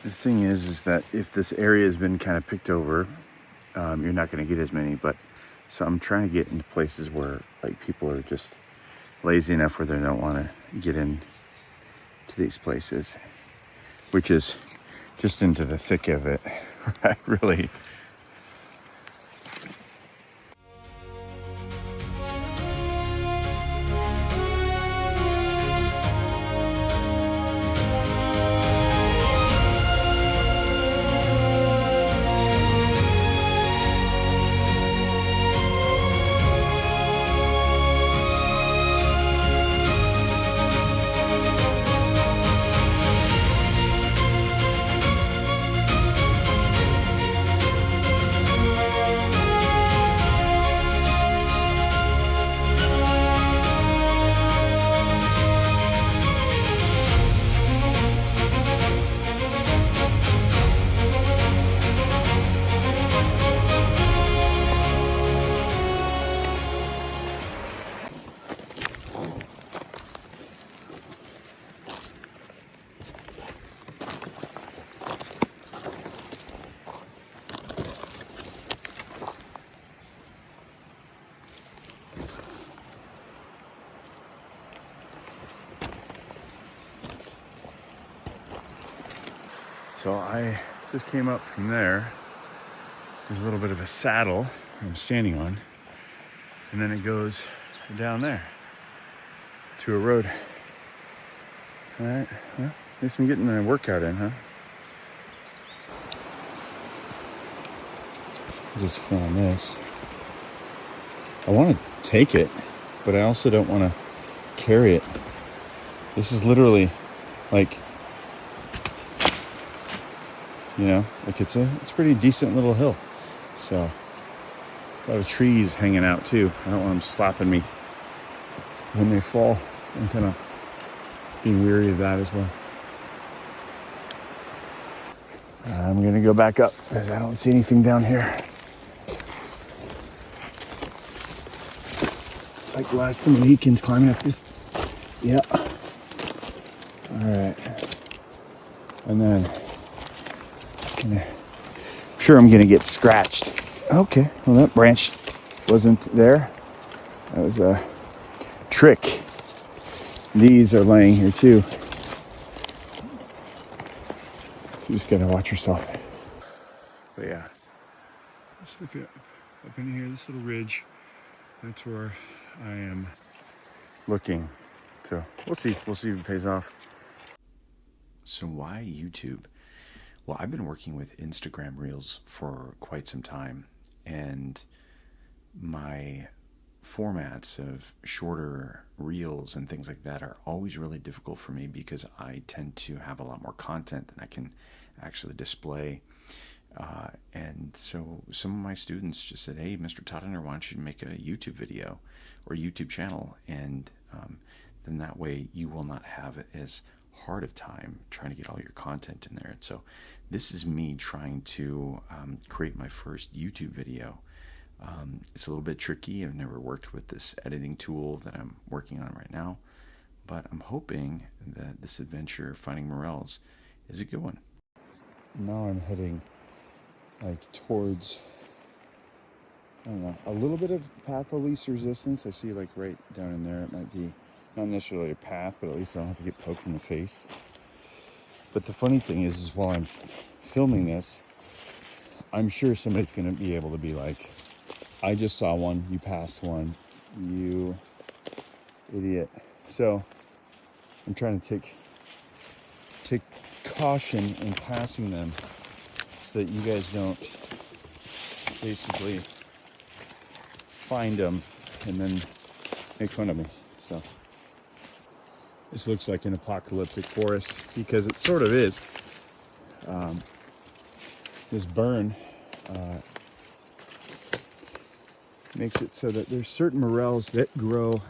The thing is that if this area has been kind of picked over, you're not going to get as many. But so I'm trying to get into places where like people are just lazy enough where they don't want to get in to these places, which is just into the thick of it, right? Really. So I just came up from there. There's a little bit of a saddle I'm standing on, and then it goes down there to a road. All right, well, at least I'm getting a workout in, huh? I just found this. I want to take it, but I also don't want to carry it. This is literally like, you know, like it's a pretty decent little hill. So a lot of trees hanging out too. I don't want them slapping me when they fall. So I'm kind of being weary of that as well. I'm gonna go back up because I don't see anything down here. It's like the last time Mohicans climbing up this. Yeah. All right. And then I'm sure I'm gonna get scratched. Okay, well that branch wasn't there. That was a trick. These are laying here too. You just gotta watch yourself. But yeah, let's look up in here, this little ridge. That's where I am looking. So we'll see if it pays off. So why YouTube? Well, I've been working with Instagram Reels for quite some time, and my formats of shorter reels and things like that are always really difficult for me because I tend to have a lot more content than I can actually display. And so some of my students just said, hey, Mr. Todhunter, why don't you make a YouTube video or YouTube channel? And then that way you will not have it as hard of time trying to get all your content in there. And so this is me trying to create my first YouTube video. It's a little bit tricky. I've never worked with this editing tool that I'm working on right now, but I'm hoping that this adventure, finding Morels, is a good one. Now I'm heading like towards, I don't know, a little bit of path of least resistance. I see like right down in there, it might be not necessarily a path, but at least I don't have to get poked in the face. But the funny thing is while I'm filming this, I'm sure somebody's going to be able to be like, I just saw one, you passed one, you idiot. So I'm trying to take caution in passing them so that you guys don't basically find them and then make fun of me. So this looks like an apocalyptic forest because it sort of is. This burn makes it so that there's certain morels that grow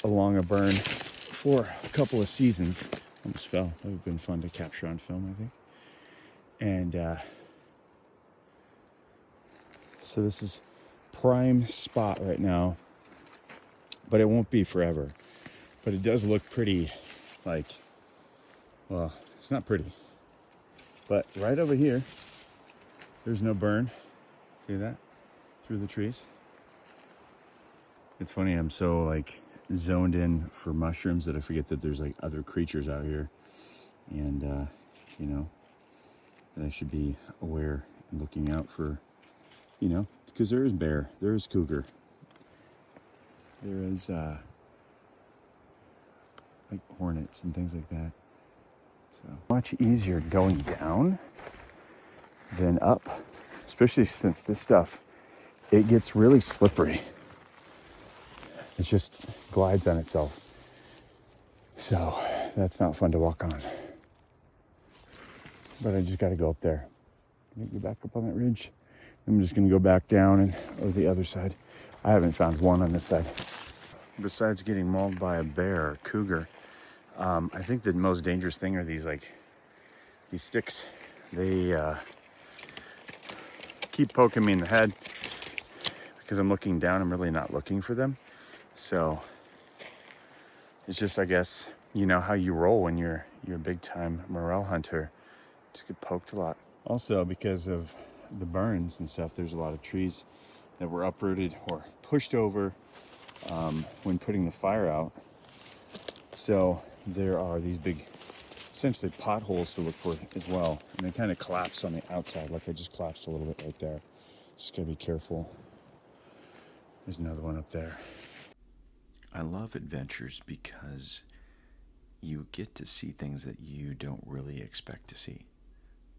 along a burn for a couple of seasons. Almost fell. That would have been fun to capture on film, I think. And so this is prime spot right now, but it won't be forever. But it does look pretty, like, well, it's not pretty. But right over here, there's no burn. See that? Through the trees. It's funny, I'm so like zoned in for mushrooms that I forget that there's like other creatures out here. And, you know, that I should be aware and looking out for, you know, because there is bear, there is cougar, there is like hornets and things like that. So much easier going down than up, especially since this stuff, it gets really slippery. It just glides on itself. So that's not fun to walk on. But I just got to go up there. Go back up on that ridge. I'm just going to go back down and over the other side. I haven't found one on this side. Besides getting mauled by a bear or cougar, I think the most dangerous thing are these sticks. They keep poking me in the head because I'm looking down. I'm really not looking for them. So it's just, I guess, you know how you roll when you're a big time morel hunter. Just get poked a lot. Also, because of the burns and stuff, there's a lot of trees that were uprooted or pushed over when putting the fire out. So there are these big, essentially potholes to look for as well. And they kind of collapse on the outside, like I just collapsed a little bit right there. Just gotta be careful. There's another one up there. I love adventures because you get to see things that you don't really expect to see.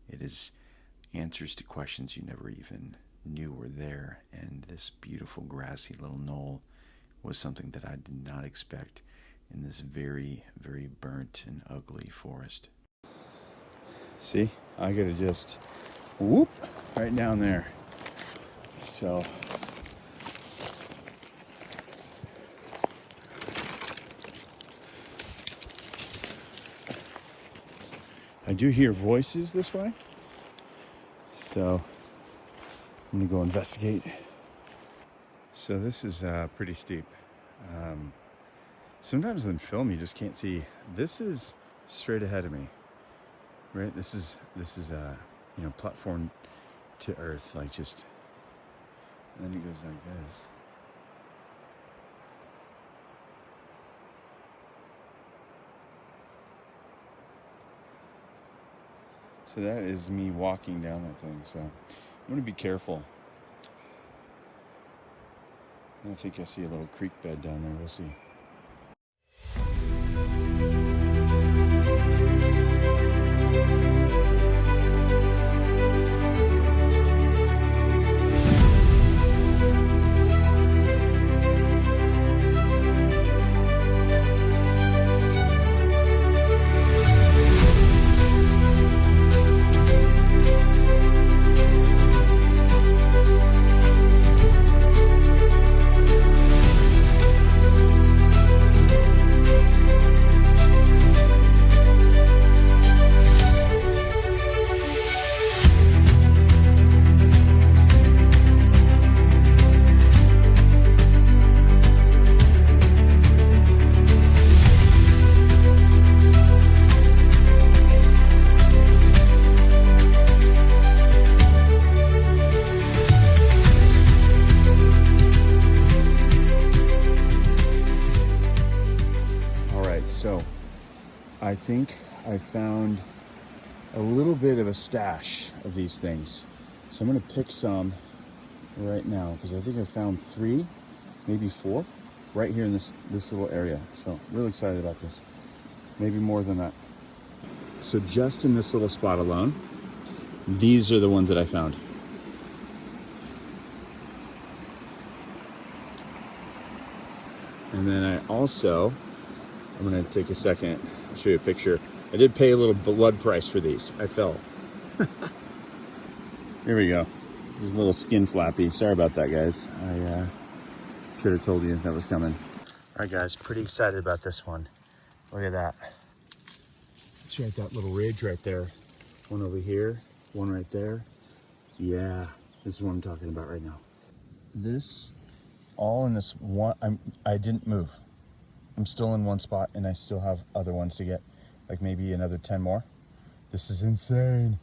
It is answers to questions you never even knew were there, and this beautiful grassy little knoll was something that I did not expect in this very, very burnt and ugly forest. See, I gotta just whoop right down there. So I do hear voices this way, so I'm gonna go investigate. So this is pretty steep. Sometimes in film you just can't see. This is straight ahead of me, right? This is you know, platform to earth, like just, and then it goes like this. So that is me walking down that thing. So I'm gonna be careful. I think I see a little creek bed down there. We'll see. So I think I found a little bit of a stash of these things. So I'm gonna pick some right now because I think I found 3, maybe 4 right here in this little area. So really excited about this. Maybe more than that. So just in this little spot alone, these are the ones that I found. And then I also, I'm gonna take a second, I'll show you a picture. I did pay a little blood price for these. I fell. Here we go. There's a little skin flappy. Sorry about that, guys. I should have told you that was coming. All right, guys, pretty excited about this one. Look at that. Let's right, that little ridge right there. One over here, one right there. Yeah, this is what I'm talking about right now. This, all in this one, I didn't move. I'm still in one spot and I still have other ones to get, like maybe another 10 more. This is insane.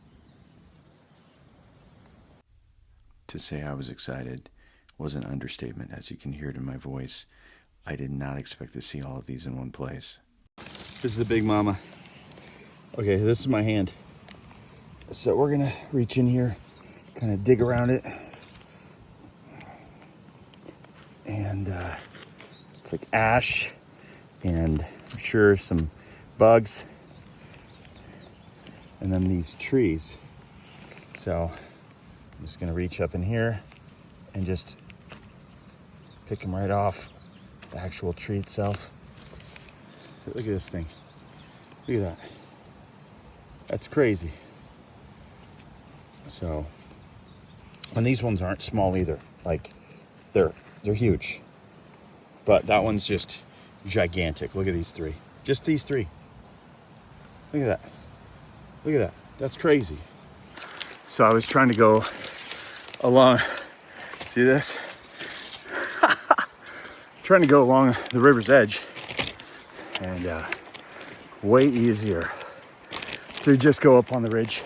to say I was excited was an understatement, as you can hear it in my voice. I did not expect to see all of these in one place. This is a big mama. Okay, this is my hand. So we're gonna reach in here, kind of dig around it. And it's like ash and I'm sure some bugs. And then these trees. So I'm just gonna reach up in here and just pick them right off the actual tree itself. Look at this thing. Look at that. That's crazy. So, and these ones aren't small either. Like they're huge. But that one's just gigantic. Look at these three. Just these three. Look at that. Look at that. That's crazy. So I was trying to go along. See this? Trying to go along the river's edge. And way easier to just go up on the ridge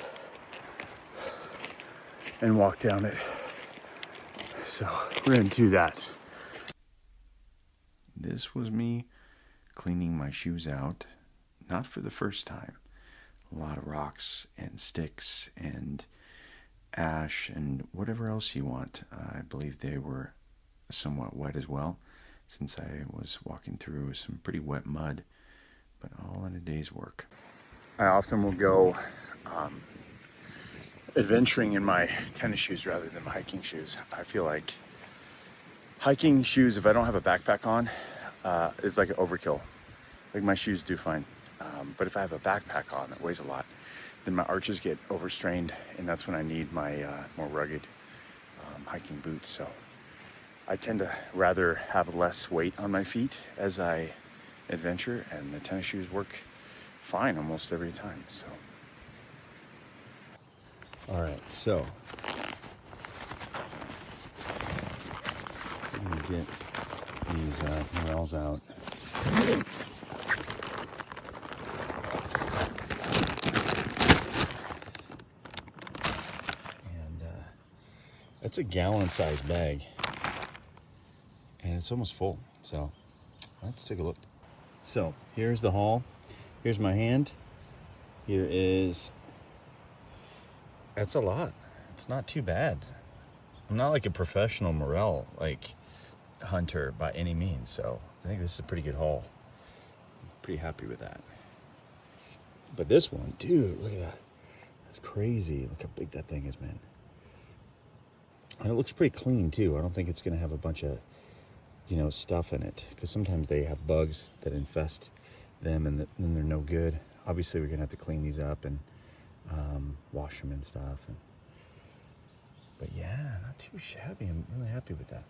and walk down it. So we're gonna do that. This was me cleaning my shoes out, not for the first time. A lot of rocks and sticks and ash and whatever else you want. I believe they were somewhat wet as well, since I was walking through some pretty wet mud, but all in a day's work. I often will go adventuring in my tennis shoes rather than my hiking shoes. I feel like hiking shoes, if I don't have a backpack on, is like an overkill. Like my shoes do fine. But if I have a backpack on that weighs a lot, then my arches get overstrained, and that's when I need my more rugged hiking boots. So I tend to rather have less weight on my feet as I adventure, and the tennis shoes work fine almost every time. So, all right, so I'm gonna get these Morels out. And it's a gallon-sized bag, and it's almost full. So let's take a look. So here's the haul. Here's my hand. Here is, that's a lot. It's not too bad. I'm not like a professional Morel hunter by any means, so I think this is a pretty good haul. I'm pretty happy with that. But this one, dude, look at that. That's crazy. Look how big that thing is, man. And it looks pretty clean too. I don't think it's gonna have a bunch of, stuff in it, because sometimes they have bugs that infest them and then they're no good. Obviously we're gonna have to clean these up and wash them and stuff. But yeah, not too shabby. I'm really happy with that.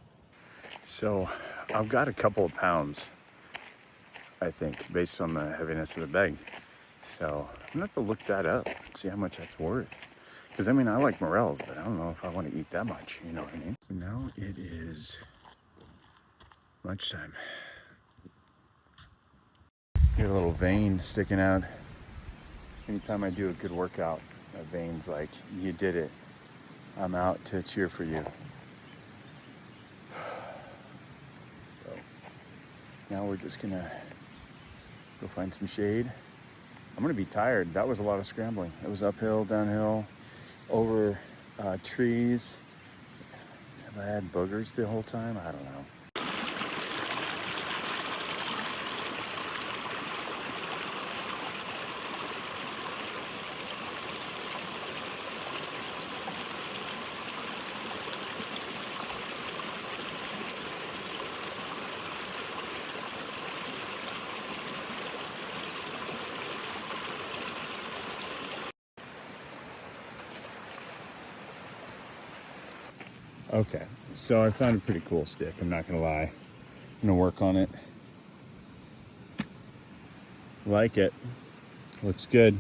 So I've got a couple of pounds, I think, based on the heaviness of the bag. So I'm gonna have to look that up and see how much that's worth. Because I mean, I like Morels, but I don't know if I want to eat that much, you know what I mean? So now it is lunchtime. Got a little vein sticking out. Anytime I do a good workout, a vein's like, you did it. I'm out to cheer for you. So now we're just gonna go find some shade. I'm gonna be tired. That was a lot of scrambling. It was uphill, downhill, over trees. Have I had boogers the whole time? I don't know. Okay, so I found a pretty cool stick, I'm not gonna lie. I'm gonna work on it. Like it. Looks good.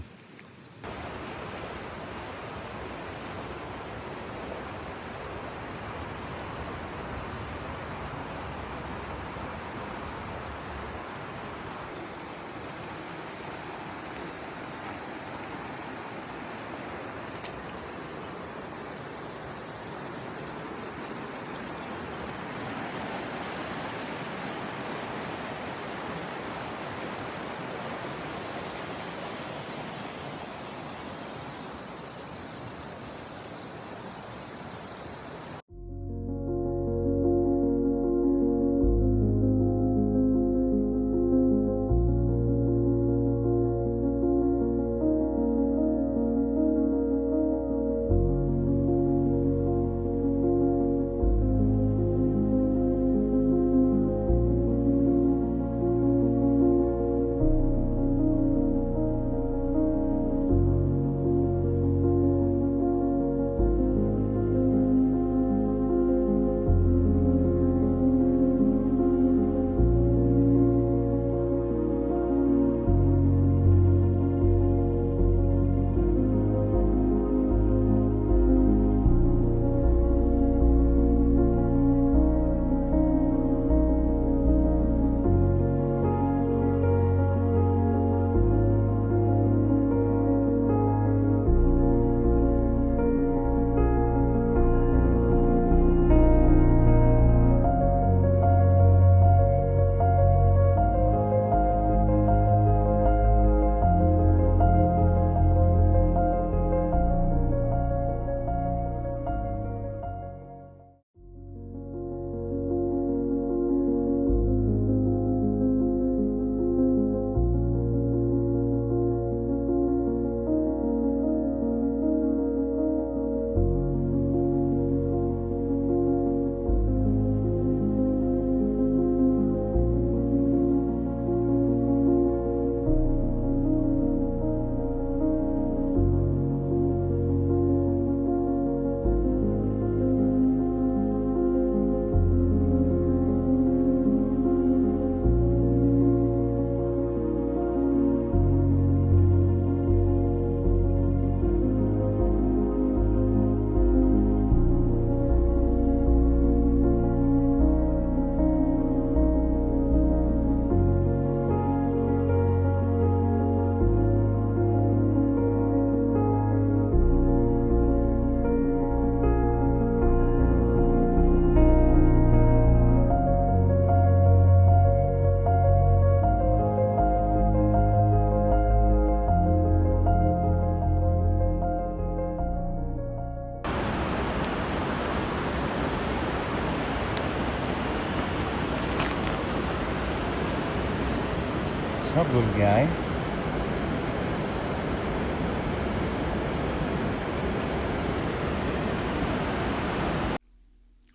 What's up, little guy?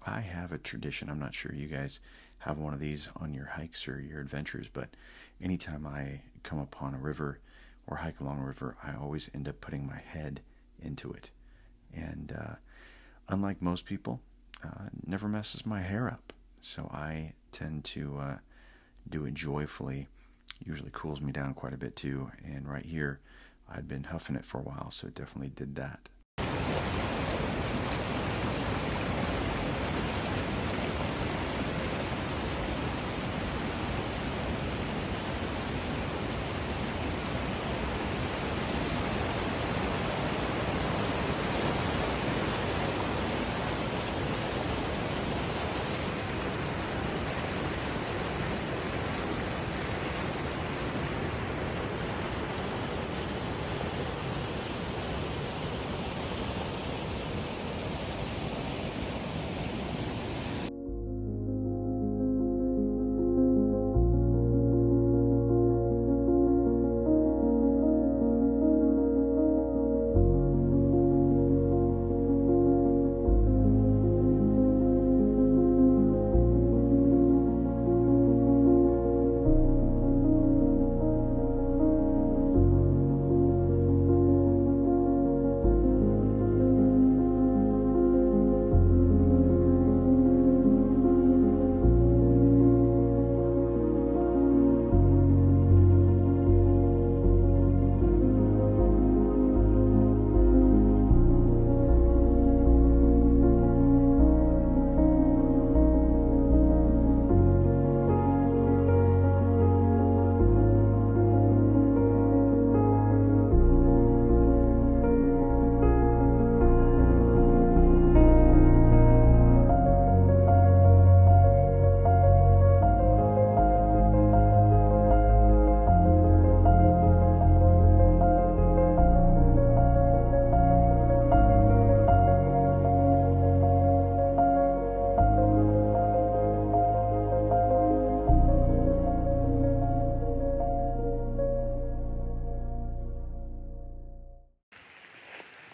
I have a tradition. I'm not sure you guys have one of these on your hikes or your adventures, but anytime I come upon a river or hike along a river, I always end up putting my head into it. And unlike most people, never messes my hair up. So I tend to do it joyfully. Usually cools me down quite a bit too. And right here, I'd been huffing it for a while, so definitely did that.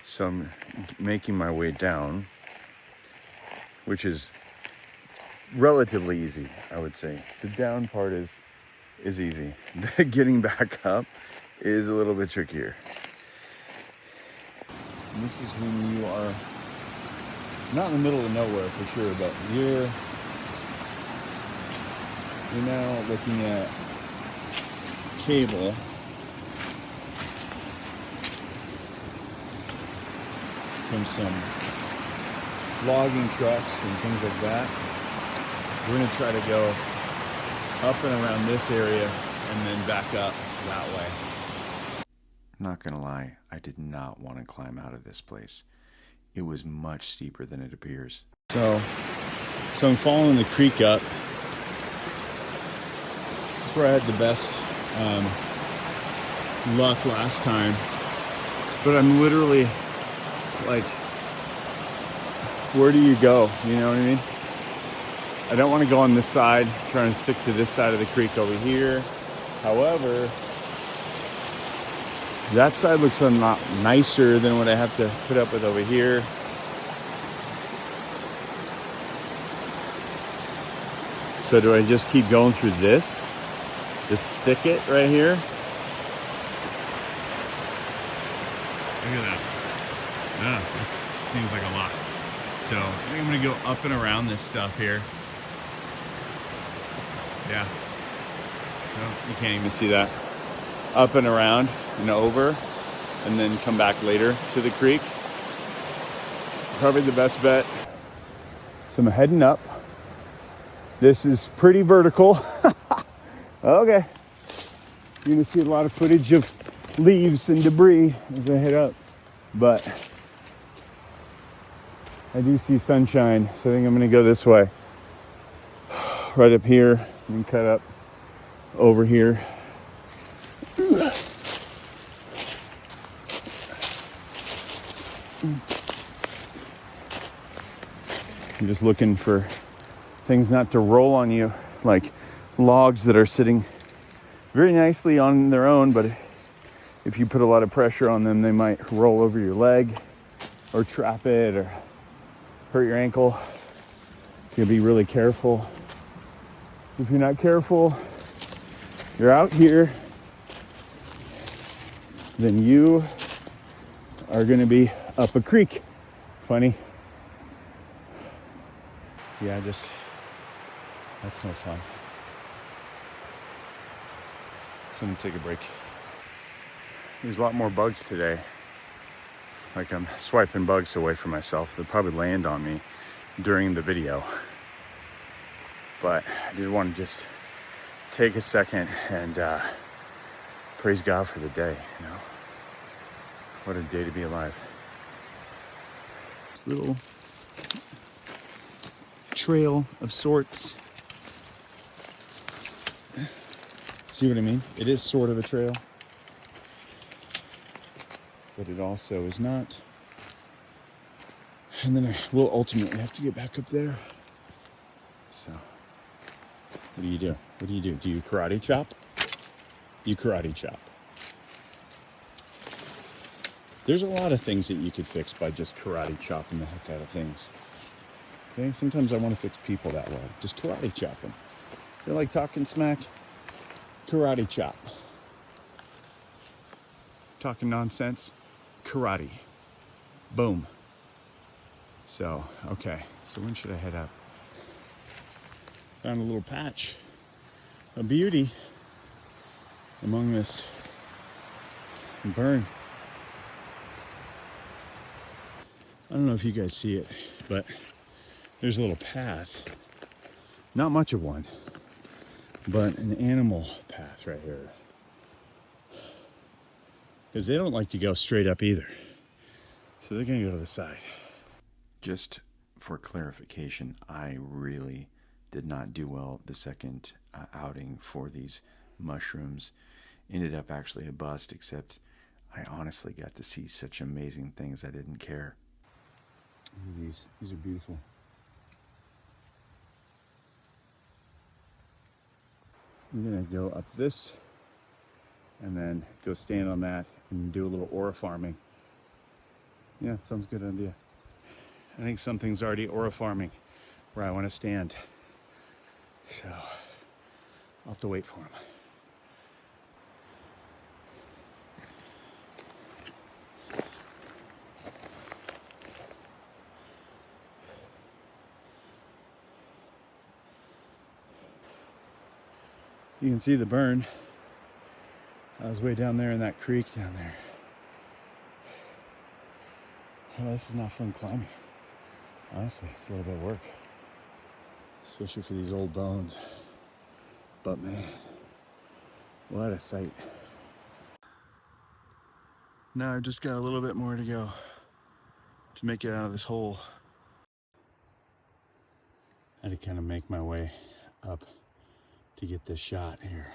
So I'm making my way down, which is relatively easy, I would say. The down part is easy. The getting back up is a little bit trickier. And this is when you are not in the middle of nowhere for sure, but you're now looking at cable from some logging trucks and things like that. We're going to try to go up and around this area and then back up that way. Not going to lie, I did not want to climb out of this place. It was much steeper than it appears. So I'm following the creek up. That's where I had the best luck last time. But I'm literally like, where do you go? You know what I mean? I don't want to go on this side, trying to stick to this side of the creek over here. However, that side looks a lot nicer than what I have to put up with over here. So do I just keep going through this thicket right here? Look at that. That seems like a lot. So I think I'm gonna go up and around this stuff here. Yeah. Oh, you can't even see that. Up and around and over, and then come back later to the creek. Probably the best bet. So I'm heading up. This is pretty vertical. Okay. You're gonna see a lot of footage of leaves and debris as I head up. But I do see sunshine, so I think I'm gonna go this way. Right up here and cut up over here. I'm just looking for things not to roll on you, like logs that are sitting very nicely on their own, but if you put a lot of pressure on them, they might roll over your leg or trap it or hurt your ankle. You gotta be really careful. If you're not careful, you're out here, then you are gonna be up a creek. Funny. Yeah, that's no fun. So I'm gonna take a break. There's a lot more bugs today. Like I'm swiping bugs away from myself. They'll probably land on me during the video. But I did want to just take a second and praise God for the day, you know. What a day to be alive. This little trail of sorts. See what I mean? It is sort of a trail, but it also is not. And then I will ultimately have to get back up there. So, what do you do? What do you do? Do you karate chop? You karate chop. There's a lot of things that you could fix by just karate chopping the heck out of things. Okay, sometimes I want to fix people that way. Just karate chop them. They're like talking smack. Karate chop. Talking nonsense. Karate. Boom. So, okay. So when should I head up? Found a little patch of beauty among this burn. I don't know if you guys see it, but there's a little path. Not much of one, but an animal path right here. Because they don't like to go straight up either. So they're gonna go to the side. Just for clarification, I really did not do well the second outing for these mushrooms. Ended up actually a bust, except I honestly got to see such amazing things I didn't care. Look at these. These are beautiful. I'm gonna go up this and then go stand on that and do a little aura farming. Yeah, sounds a good idea. I think something's already aura farming where I want to stand. So I'll have to wait for him. You can see the burn. I was way down there in that creek down there. Oh, this is not fun climbing. Honestly, it's a little bit of work, especially for these old bones. But man, what a sight. Now I've just got a little bit more to go to make it out of this hole. I had to kind of make my way up to get this shot here.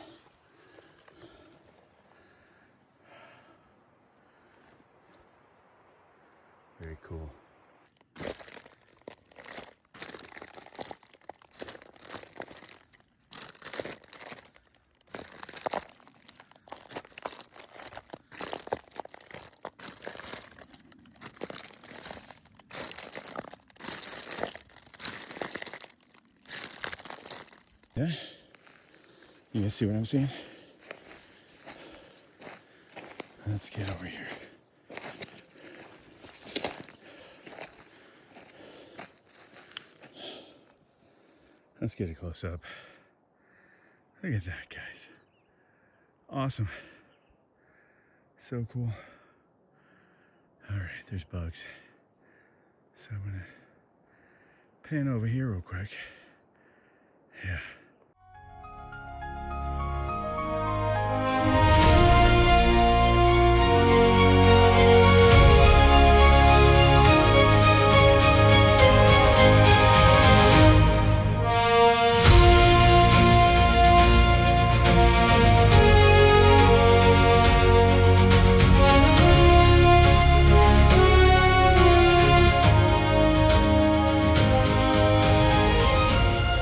Very cool. Yeah? You guys see what I'm seeing? Let's get over here. Let's get a close up. Look at that, guys. Awesome. So cool. All right, there's bugs. So I'm gonna pan over here real quick.